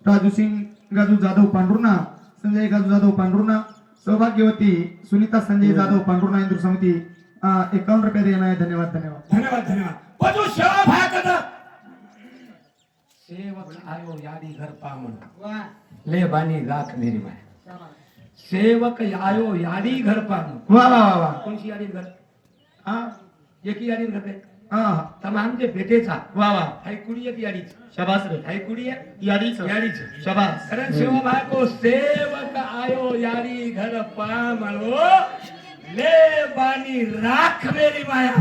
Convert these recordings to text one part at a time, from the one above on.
राजू सिंग गाजू जाधव पांडुर्णा, संजय गाजू जाधव पांडुर्णा, सौभाग्यवती सुनीता संजय जाधव पांडुर्णा इंदूर समिती 51 रुपये देना है। धन्यवाद धन्यवाद धन्यवाद धन्यवाद। बजू सेवा भाया कदा सेवक आयो यादी घर पामन ले बानी राख मेरी माय सेवक आयो यादी घर पामन वाह वाह वाह वाह कौन सी यादी घर हाँ एकी यादी घर पे हाँ तमाम जे भेटेचा वाह वाह हाय कुड़ी एक यादी शाबाश रे हाय कुड़ी यादी यादी शाबाश कारण सेवा भाया को सेवक आयो यादी घर पामलो ले बानी राख मेरी माया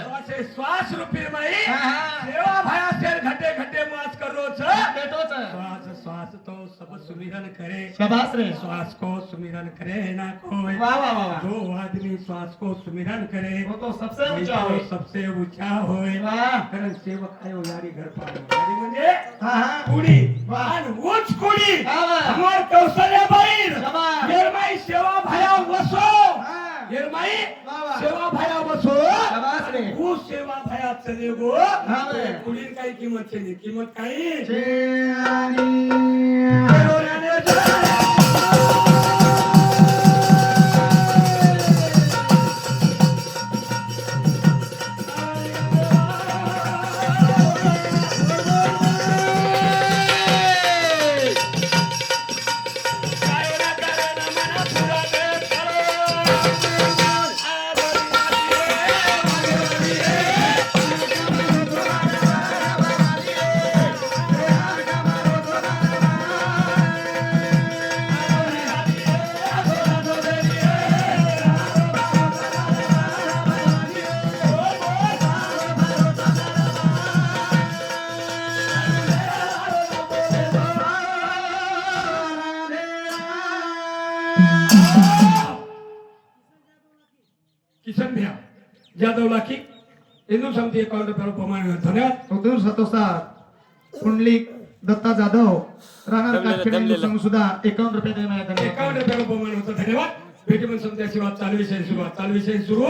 श्वासे श्वास रूपी माई सेवा भाया शेर घटे घटे मास करो श्वास श्वास तो सब सुमिरन करे शाबाश रे श्वास को सुमिरन करे ना कोई वाह वाह वाह जो आदमी श्वास को सुमिरन करे वो तो सबसे ऊंचा हो सबसे ऊंचा होय वाह कारण सेवक आयो यारी घर पालो यारी म्हणजे हाँ हाँ कुडी वाह आणि उच्च कुडी वाह हमार कौशल्य बाई शाबाश निर्मय सेवा भाया वसो हाँ निर्मय वाह वाह सेवा भाया वसो शाबाश रे वो सेवा भाया चले गो हाँ रे कुडीन काही किंमत छे किंमत काही शेरानी किशन भैया जादव लाखी हिंदू समिती अकाउंट पर प्रमाण धन्यवाद उदूर सतोसा पुंडलिक दत्ता जाधव राणा काटखेडे संघ सुद्धा 51 रुपये देना है। धन्यवाद 51 रुपये प्रमाण होतं धन्यवाद भेटीमन समिती सुरुवात चालू विषय सुरू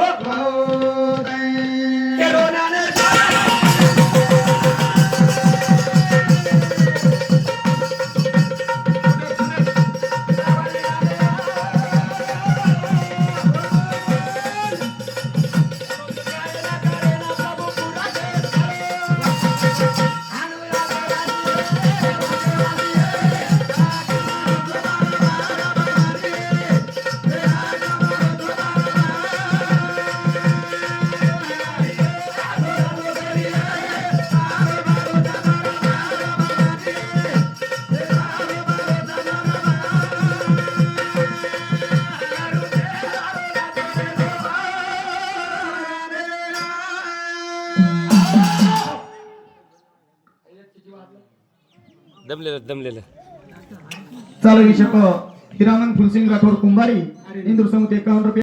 दमलेलं चालू विषय हिरामन फुलसिंग राठोड कुंभारी इंदूर समिती 51 रुपये।